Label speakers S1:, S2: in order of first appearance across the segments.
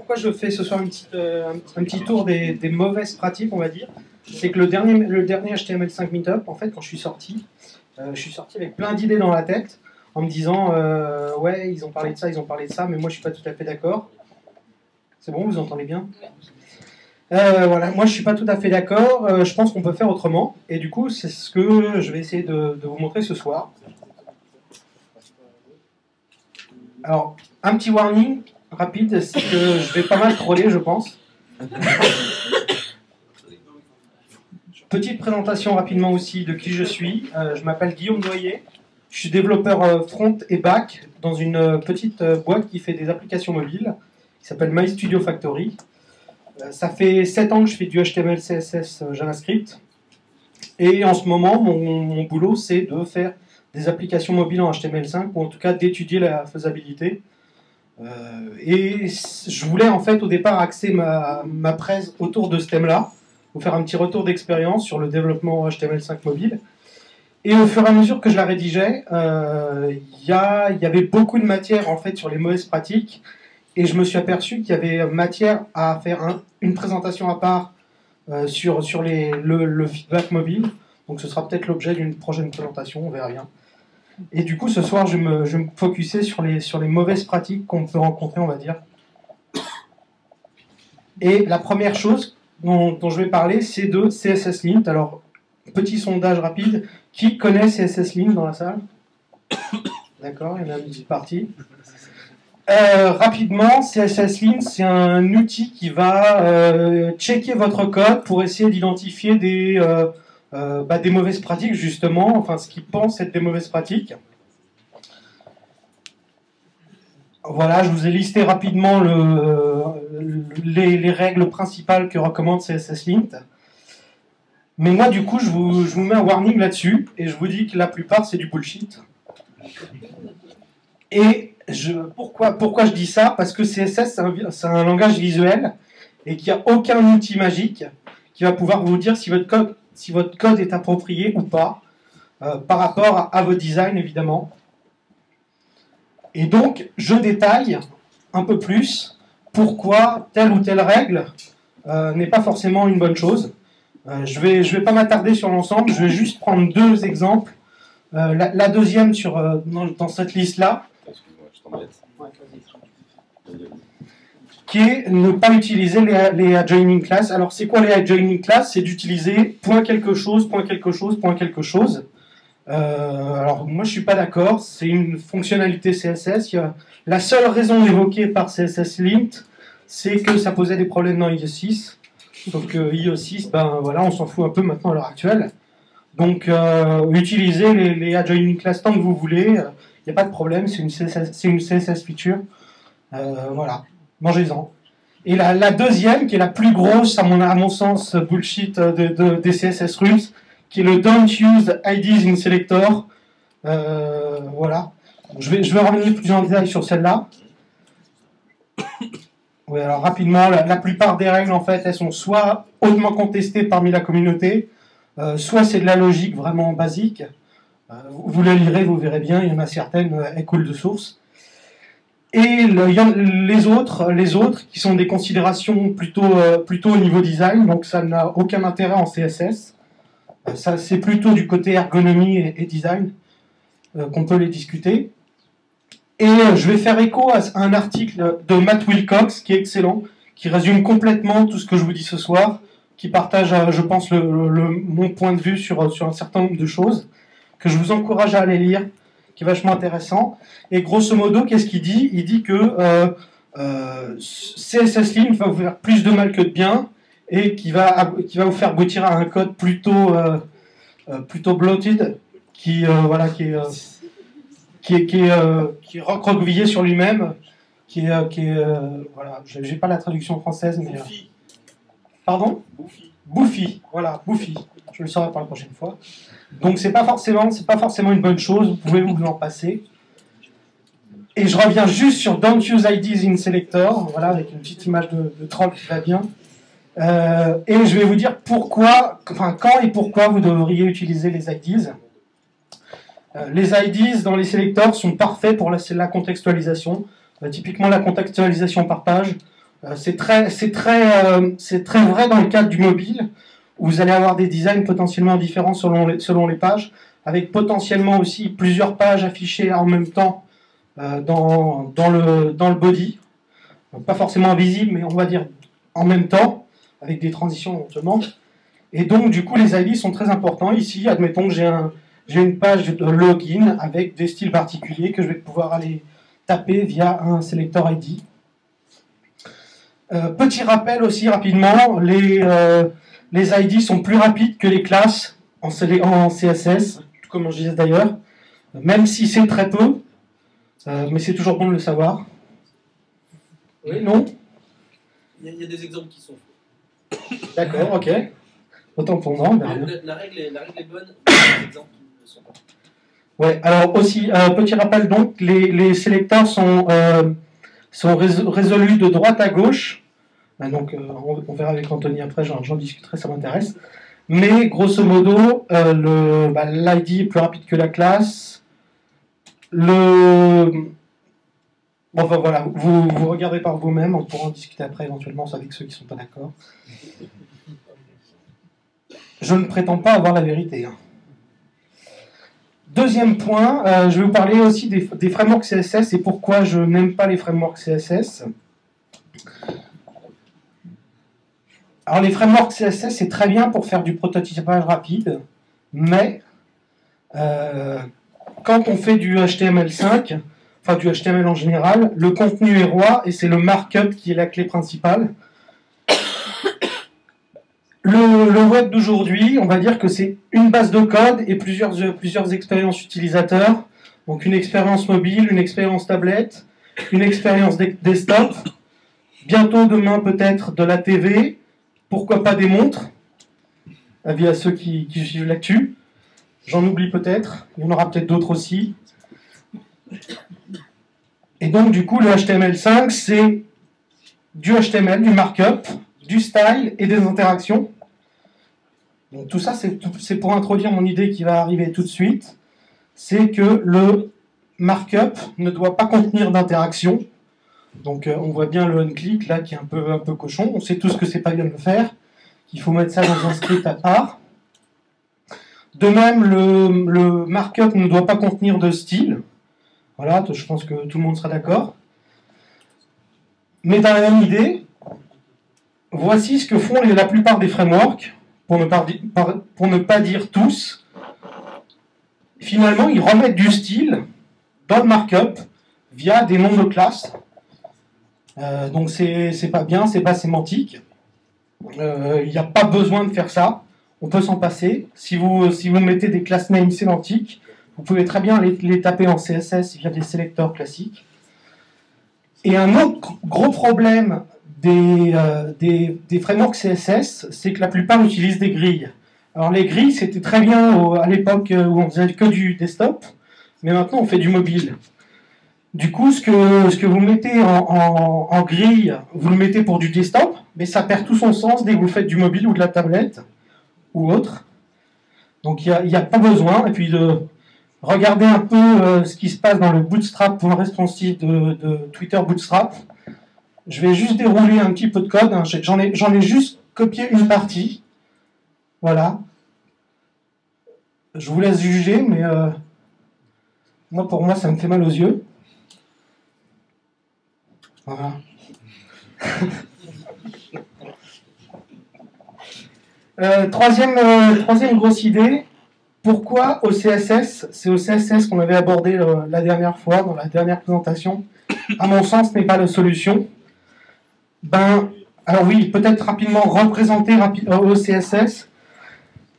S1: pourquoi je fais ce soir un petit tour des mauvaises pratiques, on va dire. C'est que le dernier HTML5 Meetup, en fait, quand je suis sorti avec plein d'idées dans la tête, en me disant ouais, ils ont parlé de ça, ils ont parlé de ça, mais moi je suis pas tout à fait d'accord. C'est bon, vous entendez bien? Voilà, moi je suis pas tout à fait d'accord, je pense qu'on peut faire autrement, et du coup c'est ce que je vais essayer de vous montrer ce soir. Alors, un petit warning rapide, c'est que je vais pas mal troller, je pense. Petite présentation rapidement aussi de qui je suis. Je m'appelle Guillaume Noyer. Je suis développeur front et back dans une petite boîte qui fait des applications mobiles, qui s'appelle My Studio Factory. Ça fait 7 ans que je fais du HTML, CSS, JavaScript. Et en ce moment, mon boulot, c'est de faire des applications mobiles en HTML5, ou en tout cas d'étudier la faisabilité. Et je voulais en fait au départ axer ma presse autour de ce thème-là, vous faire un petit retour d'expérience sur le développement HTML5 mobile. Et au fur et à mesure que je la rédigeais, il y avait beaucoup de matière en fait sur les mauvaises pratiques, et je me suis aperçu qu'il y avait matière à faire une présentation à part sur le feedback mobile. Donc ce sera peut-être l'objet d'une prochaine présentation, on verra bien. Et du coup, ce soir, je vais me focuser sur les mauvaises pratiques qu'on peut rencontrer, on va dire. Et la première chose dont je vais parler, c'est de CSS-Lint. Alors, petit sondage rapide. Qui connaît CSS-Lint dans la salle? D'accord, il y en a une petite partie. Rapidement, CSS-Lint, c'est un outil qui va checker votre code pour essayer d'identifier des mauvaises pratiques, justement, enfin ce qu'ils pensent être des mauvaises pratiques. Voilà, je vous ai listé rapidement les règles principales que recommande CSS-Lint. Mais moi, du coup, je vous mets un warning là-dessus, et je vous dis que la plupart, c'est du bullshit. Et pourquoi je dis ça? Parce que CSS, c'est un langage visuel, et qu'il n'y a aucun outil magique qui va pouvoir vous dire si votre code est approprié ou pas, par rapport à votre design, évidemment. Et donc, je détaille un peu plus pourquoi telle ou telle règle n'est pas forcément une bonne chose. Je vais pas m'attarder sur l'ensemble, je vais juste prendre deux exemples. La deuxième dans cette liste-là, qui est ne pas utiliser les adjoining classes. Alors, c'est quoi les adjoining classes? C'est d'utiliser point quelque chose, point quelque chose, point quelque chose. Alors, moi, je suis pas d'accord. C'est une fonctionnalité CSS. La seule raison évoquée par CSS-Lint, c'est que ça posait des problèmes dans IE 6. Sauf que IE 6, ben voilà, on s'en fout un peu maintenant à l'heure actuelle. Donc, utilisez les adjoining classes tant que vous voulez. Il n'y a pas de problème. C'est une CSS feature. Voilà, mangez-en. Et la deuxième, qui est la plus grosse, à mon sens, bullshit des CSS rules, qui est le Don't Use IDs in Selector. Voilà. Je vais revenir plus en détail sur celle-là. Oui, alors rapidement, la plupart des règles, en fait, elles sont soit hautement contestées parmi la communauté, soit c'est de la logique vraiment basique. Vous la lirez, vous verrez bien, il y en a certaines, elles coulent de source. Et les autres, qui sont des considérations plutôt au niveau design, donc ça n'a aucun intérêt en CSS. Ça, c'est plutôt du côté ergonomie et design qu'on peut les discuter. Et je vais faire écho à un article de Matt Wilcox qui est excellent, qui résume complètement tout ce que je vous dis ce soir, qui partage, je pense, mon point de vue sur un certain nombre de choses, que je vous encourage à aller lire, qui est vachement intéressant. Et grosso modo, qu'est-ce qu'il dit? Il dit que CSS-Lint va vous faire plus de mal que de bien, et qui va vous faire aboutir à un code plutôt bloated, qui est recroquevillé sur lui-même, voilà, j'ai pas la traduction française, mais pardon, bouffi, voilà, bouffi. Je le saurai pour la prochaine fois. Donc c'est pas forcément une bonne chose. Vous pouvez vous en passer. Et je reviens juste sur Don't Use IDs in Selector, voilà, avec une petite image de troll qui va bien. Et je vais vous dire quand et pourquoi vous devriez utiliser les IDs. Les IDs dans les sélecteurs sont parfaits pour la contextualisation. Typiquement la contextualisation par page. C'est très vrai dans le cadre du mobile, où vous allez avoir des designs potentiellement différents selon les pages, avec potentiellement aussi plusieurs pages affichées en même temps dans le body. Donc, pas forcément visible, mais on va dire en même temps, avec des transitions éventuellement. Et donc, du coup, les ID sont très importants. Ici, admettons que j'ai une page de login avec des styles particuliers que je vais pouvoir aller taper via un sélecteur ID. Petit rappel aussi rapidement, les ID sont plus rapides que les classes en CSS, comme je disais d'ailleurs, même si c'est très peu, mais c'est toujours bon de le savoir. Oui, non?
S2: Il y a des exemples qui sont faux.
S1: D'accord, ok. Autant pour moi.
S2: La règle est bonne, mais les exemples ne sont pas.
S1: Ouais, alors aussi, petit rappel donc, les sélecteurs sont résolus de droite à gauche. Donc, on verra avec Anthony après, j'en discuterai, ça m'intéresse. Mais grosso modo, l'ID est plus rapide que la classe. Bon, enfin voilà, vous regardez par vous-même, on pourra en discuter après éventuellement avec ceux qui ne sont pas d'accord. Je ne prétends pas avoir la vérité. Hein. Deuxième point, je vais vous parler aussi des frameworks CSS et pourquoi je n'aime pas les frameworks CSS. Alors les frameworks CSS, c'est très bien pour faire du prototypage rapide, mais quand on fait du HTML5, enfin du HTML en général, le contenu est roi et c'est le markup qui est la clé principale. Le web d'aujourd'hui, on va dire que c'est une base de code et plusieurs expériences utilisateurs. Donc une expérience mobile, une expérience tablette, une expérience desktop. Bientôt demain peut-être de la TV. Pourquoi pas des montres, avis à ceux qui suivent l'actu. J'en oublie peut-être, il y en aura peut-être d'autres aussi. Et donc du coup, le HTML5, c'est du HTML, du markup, du style et des interactions. Donc tout ça, c'est pour introduire mon idée qui va arriver tout de suite. C'est que le markup ne doit pas contenir d'interaction. Donc on voit bien le on-click là qui est un peu cochon. On sait tous que c'est pas bien de le faire. Il faut mettre ça dans un script à part. De même, le markup ne doit pas contenir de style. Voilà, je pense que tout le monde sera d'accord. Mais dans la même idée, voici ce que font la plupart des frameworks, pour ne pas dire tous. Finalement, ils remettent du style dans le markup via des noms de classes. Donc c'est pas bien, c'est pas sémantique. Il n'y a pas besoin de faire ça. On peut s'en passer. Si vous mettez des class names sémantiques, vous pouvez très bien les taper en CSS via des sélecteurs classiques. Et un autre gros problème des frameworks CSS, c'est que la plupart utilisent des grilles. Alors les grilles, c'était très bien à l'époque où on faisait que du desktop, mais maintenant on fait du mobile. Du coup, ce que vous mettez en grille, vous le mettez pour du desktop, mais ça perd tout son sens dès que vous faites du mobile ou de la tablette ou autre. Donc il n'y a pas besoin. Et puis de regarder un peu ce qui se passe dans le bootstrap.responsive de Twitter Bootstrap. Je vais juste dérouler un petit peu de code. Hein. J'en ai juste copié une partie. Voilà. Je vous laisse juger, mais pour moi, ça me fait mal aux yeux. Voilà. Troisième grosse idée, pourquoi au CSS? C'est au CSS qu'on avait abordé la dernière fois, dans la dernière présentation. À mon sens, ce n'est pas la solution. Alors oui, peut-être rapidement représenter au CSS.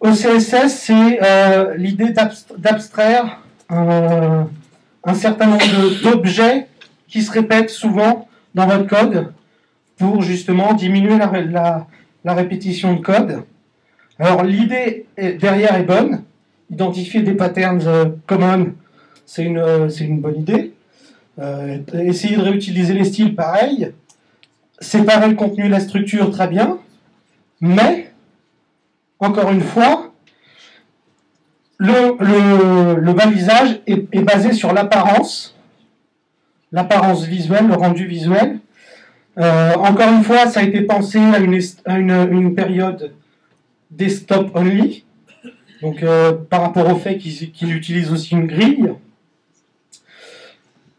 S1: Au CSS, c'est l'idée d'abstraire un certain nombre d'objets qui se répètent souvent dans votre code pour justement diminuer la répétition de code. Alors l'idée derrière est bonne. Identifier des patterns common, c'est une bonne idée. Essayer de réutiliser les styles, pareil. Séparer le contenu et la structure, très bien. Mais, encore une fois, le balisage est basé sur l'apparence visuelle, le rendu visuel. Encore une fois, ça a été pensé à une période desktop only, donc par rapport au fait qu'il utilise aussi une grille.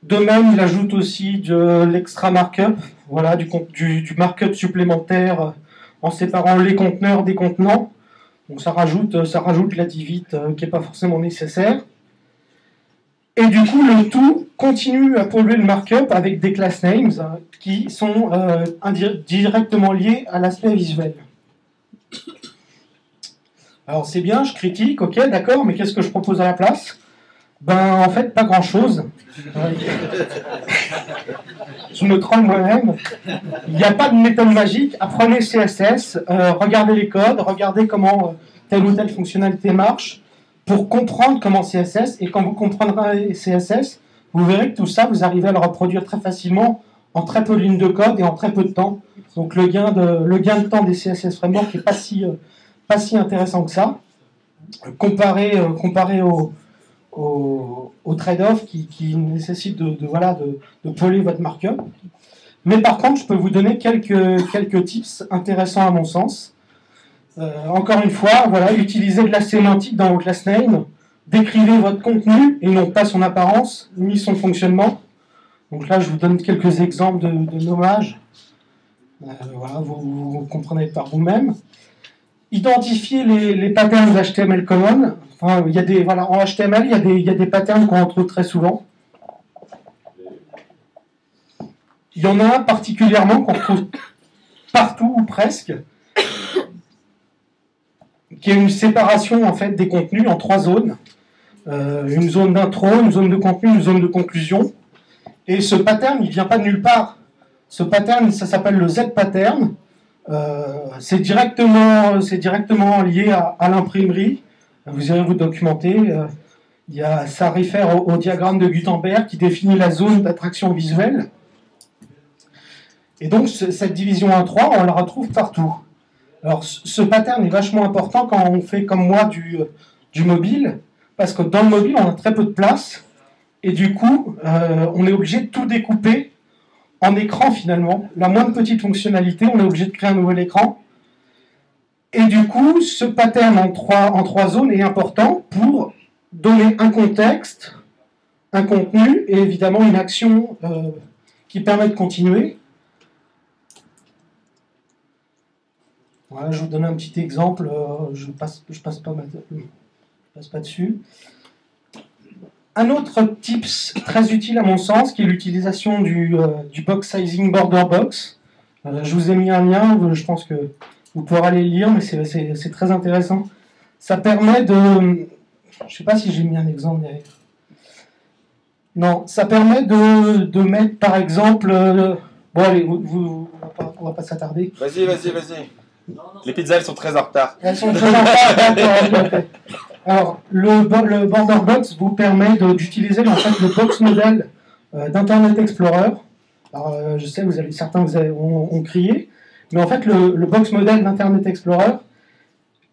S1: De même, il ajoute aussi de l'extra markup, voilà, du markup supplémentaire en séparant les conteneurs des contenants. Donc ça rajoute la divite qui n'est pas forcément nécessaire. Et du coup, le tout continue à polluer le markup avec des class names qui sont directement liés à l'aspect visuel. Alors c'est bien, je critique, ok, d'accord, mais qu'est-ce que je propose à la place? Ben en fait, pas grand-chose. Je me troll moi-même. Il n'y a pas de méthode magique. Apprenez CSS, regardez les codes, regardez comment telle ou telle fonctionnalité marche pour comprendre comment CSS. Et quand vous comprendrez CSS, vous verrez que tout ça, vous arrivez à le reproduire très facilement en très peu de lignes de code et en très peu de temps. Donc le gain de temps des CSS Framework n'est pas si intéressant que ça. Comparé au trade-off qui nécessite de poler votre markup. Mais par contre, je peux vous donner quelques tips intéressants à mon sens. Encore une fois, voilà, utilisez de la sémantique dans vos class names, décrivez votre contenu et non pas son apparence, ni son fonctionnement. Donc là, je vous donne quelques exemples de nommages. Voilà, vous comprenez par vous-même. Identifiez les patterns d'HTML common. Enfin, en HTML, il y a des patterns qu'on retrouve très souvent. Il y en a un particulièrement qu'on retrouve partout ou presque, qui est une séparation en fait des contenus en 3 zones. Une zone d'intro, une zone de contenu, une zone de conclusion. Et ce pattern, il ne vient pas de nulle part. Ce pattern, ça s'appelle le Z-pattern. C'est directement lié à l'imprimerie. Vous irez vous documenter. Ça réfère au diagramme de Gutenberg qui définit la zone d'attraction visuelle. Et donc, cette division en 3, on la retrouve partout. Alors, ce pattern est vachement important quand on fait, comme moi, du mobile, parce que dans le mobile, on a très peu de place, et du coup, on est obligé de tout découper en écran, finalement. La moindre petite fonctionnalité, on est obligé de créer un nouvel écran. Et du coup, ce pattern en trois zones est important pour donner un contexte, un contenu, et évidemment une action qui permet de continuer. Voilà, je vous donne un petit exemple, je passe pas dessus. Un autre tips très utile à mon sens, qui est l'utilisation du box sizing border box. Je vous ai mis un lien, je pense que vous pourrez aller le lire, mais c'est très intéressant. Ça permet de... Je ne sais pas si j'ai mis un exemple derrière. Non, ça permet de mettre par exemple... bon allez, on va pas s'attarder.
S3: Vas-y. Les pizzas, elles sont très en retard.
S1: Elles sont très en retard, d'accord. Alors, le border box vous permet d'utiliser en fait, le box model d'Internet Explorer. Alors, je sais, certains ont crié, mais en fait, le box model d'Internet Explorer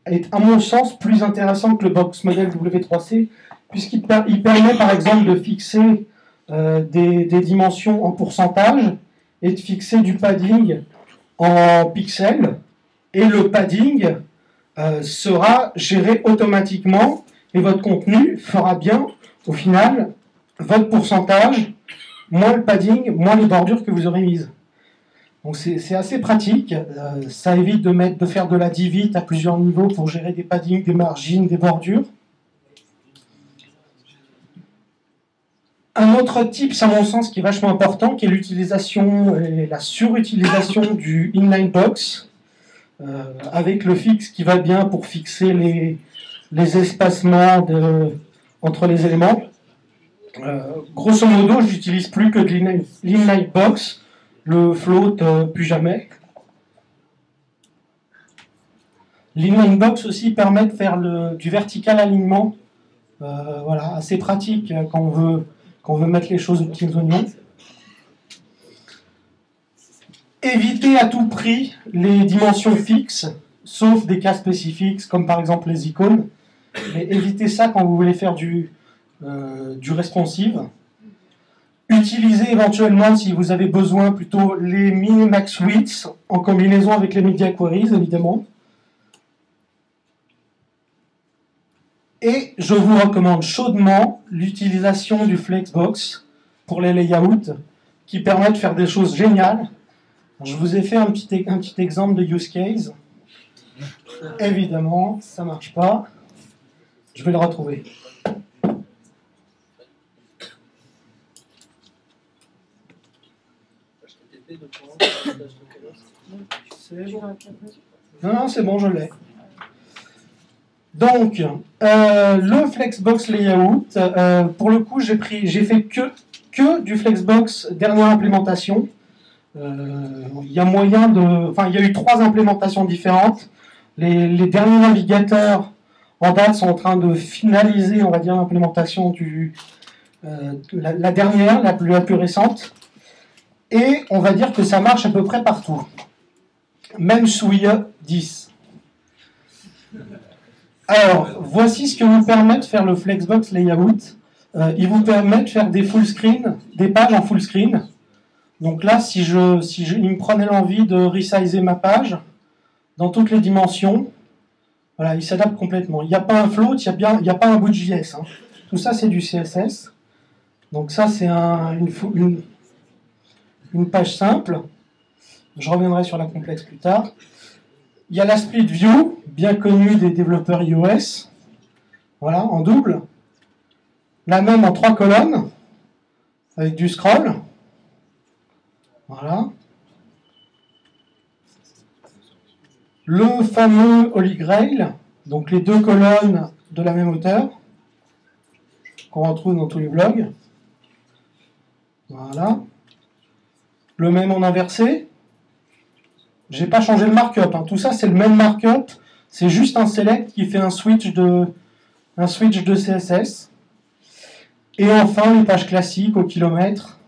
S1: est, à mon sens, plus intéressant que le box model W3C, puisqu'il permet, par exemple, de fixer des dimensions en pourcentage et de fixer du padding en pixels. Et le padding sera géré automatiquement et votre contenu fera bien, au final, votre pourcentage, moins le padding, moins les bordures que vous aurez mises. Donc c'est assez pratique, ça évite de faire de la divite à plusieurs niveaux pour gérer des paddings, des margines, des bordures. Un autre type, à mon sens, qui est vachement important, qui est l'utilisation et la surutilisation du inline box, avec le fixe qui va bien pour fixer les espacements entre les éléments. Grosso modo, je n'utilise plus que de l'inline box, le float plus jamais. L'inline box aussi permet de faire du vertical alignement, voilà, assez pratique quand on veut mettre les choses aux petits oignons. Évitez à tout prix les dimensions fixes, sauf des cas spécifiques, comme par exemple les icônes. Mais évitez ça quand vous voulez faire du responsive. Utilisez éventuellement, si vous avez besoin, plutôt les Minimax Widths en combinaison avec les Media Queries, évidemment. Et je vous recommande chaudement l'utilisation du Flexbox pour les layouts qui permettent de faire des choses géniales. Je vous ai fait un petit exemple de use case. Évidemment, ça ne marche pas. Je vais le retrouver. Non, c'est bon, je l'ai. Donc, le Flexbox Layout, pour le coup, j'ai fait que du Flexbox dernière implémentation. Il y a moyen il y a eu 3 implémentations différentes. Les derniers navigateurs en date sont en train de finaliser, on va dire, l'implémentation la dernière, la plus récente. Et on va dire que ça marche à peu près partout. Même sous IE 10. Alors, voici ce que vous permet de faire le Flexbox Layout. Il vous permet de faire des full screen, des pages en full screen. Donc là, si il me prenait l'envie de resizer ma page dans toutes les dimensions, voilà, il s'adapte complètement. Il n'y a pas un float, il n'y a pas un bout de JS. Hein. Tout ça, c'est du CSS. Donc ça, c'est une page simple. Je reviendrai sur la complexe plus tard. Il y a la split view, bien connue des développeurs iOS. Voilà, en double. La même en 3 colonnes, avec du scroll. Voilà. Le fameux Holy Grail, donc les 2 colonnes de la même hauteur, qu'on retrouve dans tous les blogs. Voilà. Le même en inversé. J'ai pas changé le markup. Hein. Tout ça, c'est le même markup. C'est juste un select qui fait un switch de CSS. Et enfin, les pages classiques au kilomètre.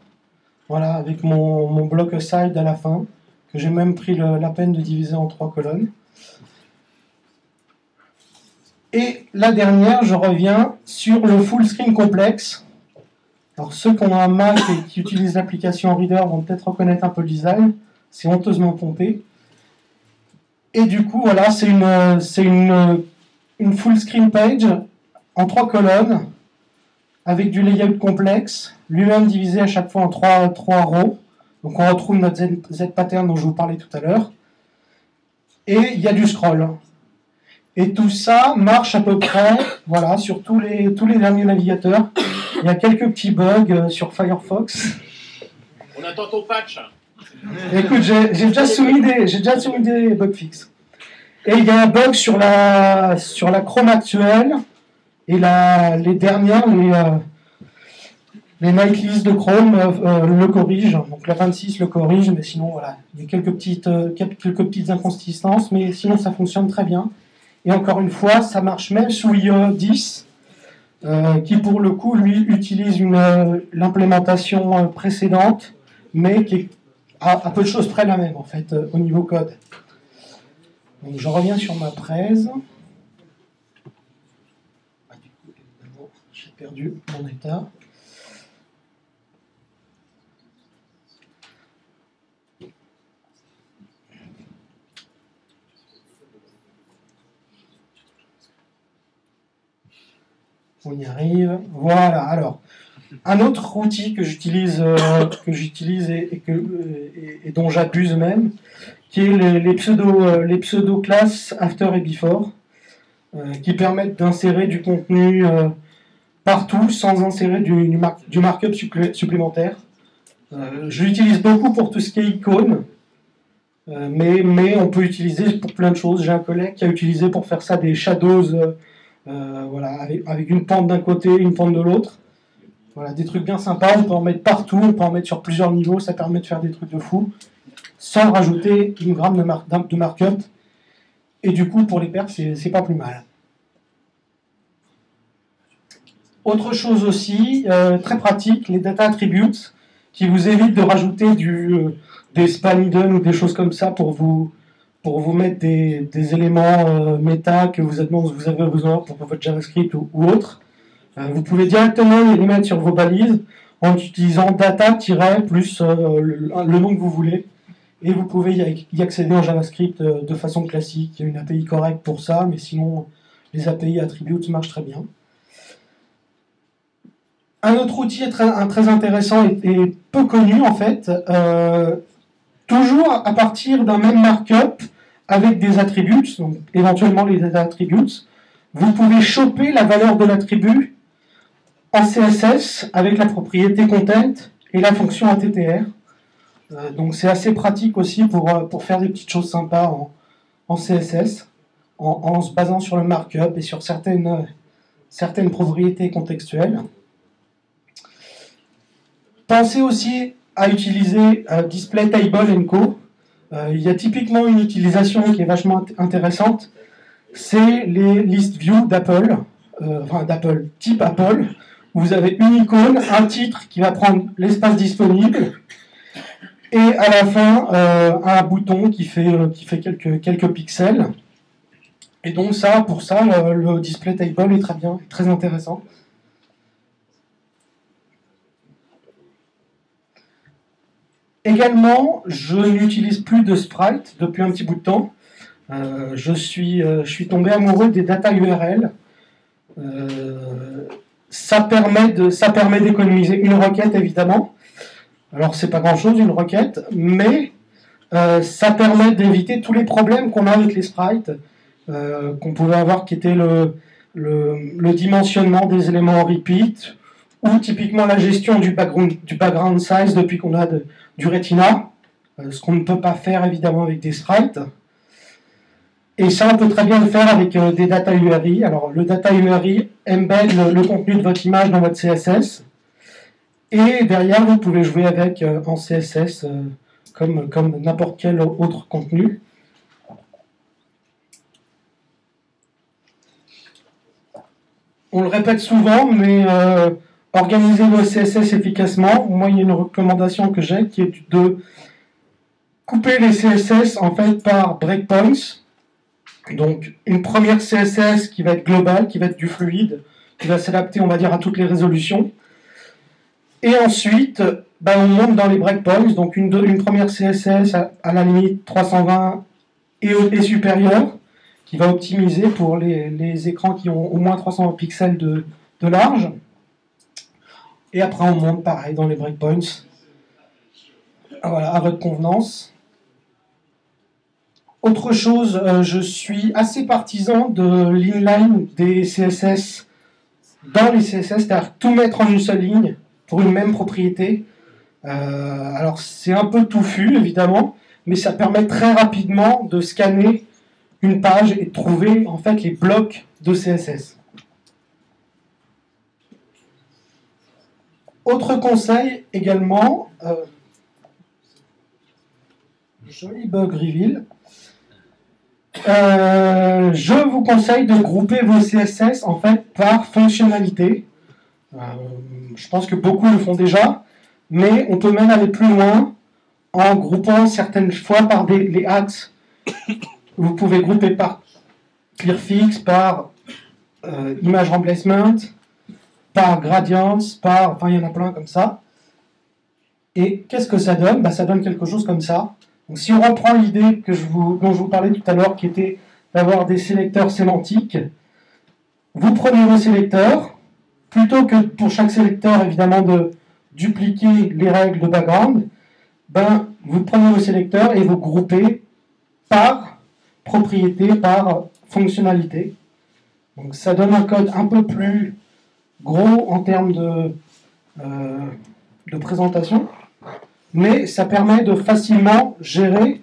S1: Voilà, avec mon block aside à la fin, que j'ai même pris la peine de diviser en 3 colonnes. Et la dernière, je reviens sur le full screen complexe. Alors, ceux qui ont un Mac et qui utilisent l'application Reader vont peut-être reconnaître un peu le design. C'est honteusement pompé. Et du coup, voilà, c'est une full screen page en 3 colonnes avec du layout complexe, lui-même divisé à chaque fois en 3 rows. Donc on retrouve notre Z pattern dont je vous parlais tout à l'heure. Et il y a du scroll. Et tout ça marche à peu près, voilà, sur tous les derniers navigateurs. Il y a quelques petits bugs sur Firefox.
S4: On attend ton patch.
S1: Écoute, j'ai déjà soumis des bug fixes. Et il y a un bug sur la Chrome actuelle et les dernières, les nightlists de Chrome le corrigent. Donc la 26 le corrige, mais sinon voilà, il y a quelques petites inconsistances, mais sinon ça fonctionne très bien. Et encore une fois, ça marche même sous IE 10, qui pour le coup lui utilise l'implémentation précédente, mais qui est à peu de choses près la même en fait au niveau code. Donc je reviens sur ma presse. Du coup, évidemment, j'ai perdu mon état. On y arrive. Voilà. Alors, un autre outil que j'utilise et dont j'abuse même, qui est les pseudo-classes after et before, qui permettent d'insérer du contenu partout sans insérer du markup supplémentaire. Je l'utilise beaucoup pour tout ce qui est icône, mais on peut l'utiliser pour plein de choses. J'ai un collègue qui a utilisé pour faire ça des shadows, voilà, avec une pente d'un côté, une pente de l'autre. Voilà, des trucs bien sympas, on peut en mettre partout, on peut en mettre sur plusieurs niveaux, ça permet de faire des trucs de fou, sans rajouter une gramme de markup. Et du coup, pour les perfs, c'est pas plus mal. Autre chose aussi, très pratique, les data attributes, qui vous évitent de rajouter des span hidden ou des choses comme ça pour vous mettre des éléments méta que vous avez besoin pour votre JavaScript ou autre. Vous pouvez directement les mettre sur vos balises en utilisant data- plus le nom que vous voulez. Et vous pouvez y accéder en JavaScript de façon classique. Il y a une API correcte pour ça, mais sinon, les API attributes marchent très bien. Un autre outil très intéressant et peu connu, en fait, toujours à partir d'un même markup avec des attributes, donc éventuellement les attributes, vous pouvez choper la valeur de l'attribut en CSS avec la propriété content et la fonction attr. Donc c'est assez pratique aussi pour faire des petites choses sympas en CSS, en se basant sur le markup et sur certaines propriétés contextuelles. Pensez aussi à utiliser Display Table & Co. Il y a typiquement une utilisation qui est vachement intéressante, c'est les list view d'Apple, type Apple, où vous avez une icône, un titre qui va prendre l'espace disponible, et à la fin, un bouton qui fait quelques pixels. Et donc pour ça, le Display Table est très bien, très intéressant. Également, je n'utilise plus de sprite depuis un petit bout de temps. Je suis tombé amoureux des data URL. Ça permet d'économiser une requête, évidemment. Alors, c'est pas grand-chose, une requête, mais ça permet d'éviter tous les problèmes qu'on a avec les sprites, qu'on pouvait avoir, qui étaient le dimensionnement des éléments en repeat, ou typiquement la gestion du background size depuis qu'on a du Retina, ce qu'on ne peut pas faire évidemment avec des sprites. Et ça, on peut très bien le faire avec des data URI. Alors, le data URI embed le contenu de votre image dans votre CSS. Et derrière, vous pouvez jouer avec en CSS comme n'importe quel autre contenu. On le répète souvent, mais organiser vos CSS efficacement, moi, il y a une recommandation que j'ai qui est de couper les CSS en fait par breakpoints. Donc, une première CSS qui va être globale, qui va être du fluide, qui va s'adapter, on va dire, à toutes les résolutions. Et ensuite, on monte dans les breakpoints. Donc, une première CSS à la limite 320 et supérieure, qui va optimiser pour les écrans qui ont au moins 300 pixels de large. Et après, on monte pareil dans les breakpoints. Voilà, à votre convenance. Autre chose, je suis assez partisan de l'inline des CSS dans les CSS, c'est-à-dire tout mettre en une seule ligne pour une même propriété. Alors c'est un peu touffu évidemment, mais ça permet très rapidement de scanner une page et de trouver en fait les blocs de CSS. Autre conseil également, joli bug reveal. Je vous conseille de grouper vos CSS en fait par fonctionnalité. Je pense que beaucoup le font déjà, mais on peut même aller plus loin en groupant certaines fois par les axes. Vous pouvez grouper par clearfix, par image remplacement, par gradients, enfin il y en a plein comme ça. Et qu'est-ce que ça donne? Ça donne quelque chose comme ça. Donc, si on reprend l'idée dont je vous parlais tout à l'heure, qui était d'avoir des sélecteurs sémantiques, vous prenez vos sélecteurs, plutôt que pour chaque sélecteur, évidemment, de dupliquer les règles de background, vous prenez vos sélecteurs et vous groupez par propriété, par fonctionnalité. Donc, ça donne un code un peu plus gros en termes de présentation. Mais ça permet de facilement gérer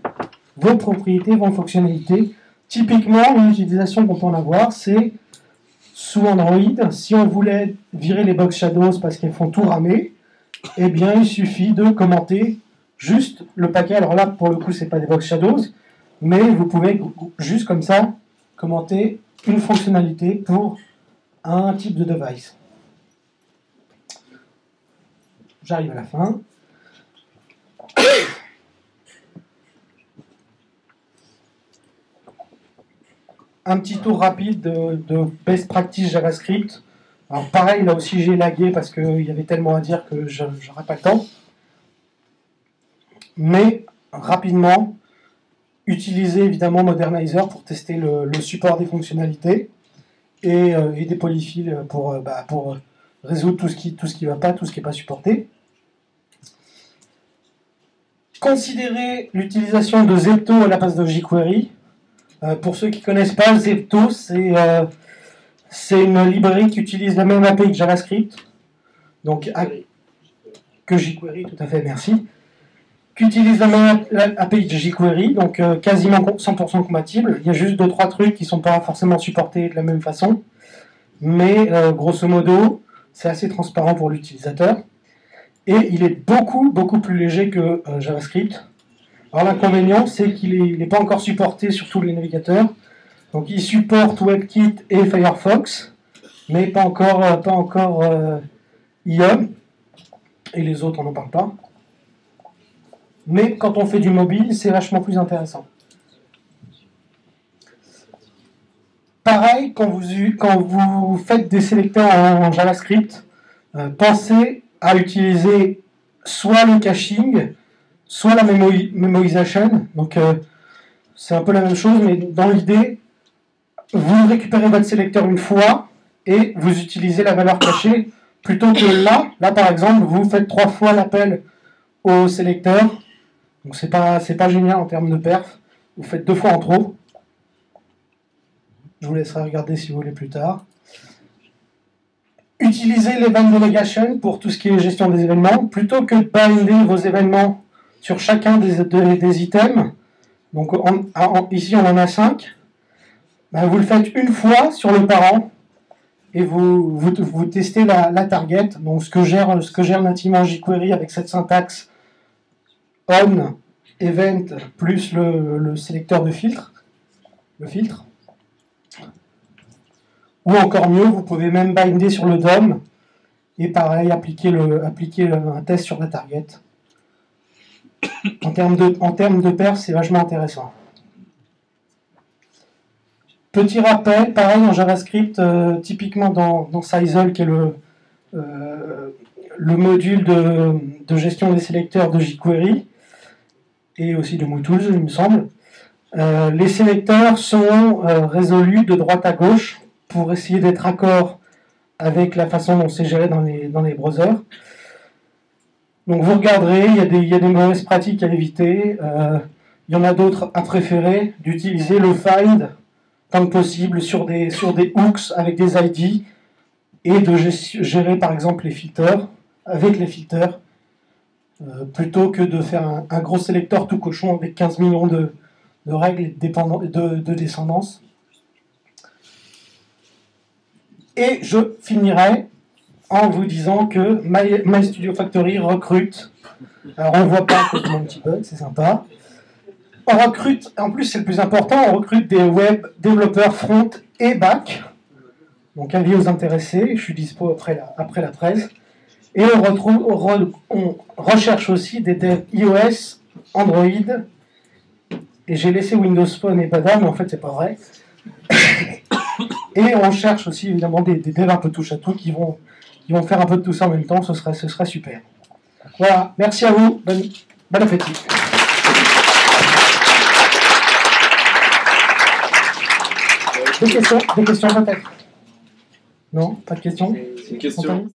S1: vos propriétés, vos fonctionnalités. Typiquement, une utilisation qu'on peut en avoir, c'est sous Android, si on voulait virer les box shadows parce qu'elles font tout ramer, eh bien, il suffit de commenter juste le paquet. Alors là, pour le coup, c'est pas des box shadows, mais vous pouvez juste comme ça commenter une fonctionnalité pour un type de device. J'arrive à la fin. Un petit tour rapide de best practice JavaScript. Alors pareil, là aussi j'ai lagué parce qu'il y avait tellement à dire que je n'aurais pas le temps. Mais rapidement, utilisez évidemment Modernizer pour tester le support des fonctionnalités et des polyfills pour résoudre tout ce qui ne va pas, tout ce qui n'est pas supporté. Considérez l'utilisation de Zepto à la place de jQuery. Pour ceux qui ne connaissent pas, Zepto, c'est une librairie qui utilise la même API que JavaScript, donc que jQuery, tout à fait, merci. Qui utilise la même API de jQuery, donc quasiment 100% compatible. Il y a juste 2-3 trucs qui ne sont pas forcément supportés de la même façon, mais grosso modo, c'est assez transparent pour l'utilisateur. Et il est beaucoup plus léger que JavaScript. Alors l'inconvénient, c'est qu'il n'est pas encore supporté sur tous les navigateurs. Donc il supporte WebKit et Firefox, mais pas encore IOM. Et les autres, on n'en parle pas. Mais quand on fait du mobile, c'est vachement plus intéressant. Pareil, quand vous faites des sélecteurs en JavaScript, pensez à utiliser soit le caching, soit la memoization. Donc c'est un peu la même chose, mais dans l'idée, vous récupérez votre sélecteur une fois et vous utilisez la valeur cachée, plutôt que là par exemple, vous faites 3 fois l'appel au sélecteur. Donc c'est pas génial en termes de perf. Vous faites 2 fois en trop. Je vous laisserai regarder si vous voulez plus tard. Utilisez l'event delegation pour tout ce qui est gestion des événements. Plutôt que de binder vos événements sur chacun des items, donc ici on en a 5, vous le faites une fois sur le parent et vous testez la target. Donc ce que gère nativement jQuery avec cette syntaxe on, event, plus le sélecteur de filtre, le filtre. Ou encore mieux, vous pouvez même binder sur le DOM et pareil, appliquer un test sur la target. En termes de perf, c'est vachement intéressant. Petit rappel, pareil en JavaScript, typiquement dans Sizel, qui est le module de gestion des sélecteurs de jQuery, et aussi de MooTools, il me semble. Les sélecteurs sont résolus de droite à gauche pour essayer d'être accord avec la façon dont c'est géré dans les browsers. Donc vous regarderez, il y a des mauvaises pratiques à éviter. Il y en a d'autres à préférer, d'utiliser le find tant que possible sur des hooks avec des ID et de gérer par exemple les filters avec les filters plutôt que de faire un gros sélecteur tout cochon avec 15 millions de règles de descendance. Et je finirai en vous disant que My Studio Factory recrute. Alors on ne voit pas à cause de mon petit bug, c'est sympa. On recrute, en plus c'est le plus important, on recrute des web développeurs front et back. Donc avis aux intéressés, je suis dispo après la 13. Et on recherche aussi des devs iOS, Android. Et j'ai laissé Windows Phone et Bada, mais en fait c'est pas vrai. Et on cherche aussi évidemment des devs un peu touche à tout qui vont faire un peu de tout ça en même temps, ce serait super. Voilà, merci à vous, bon appétit. Des questions peut-être? Non, pas de questions?
S3: Une question.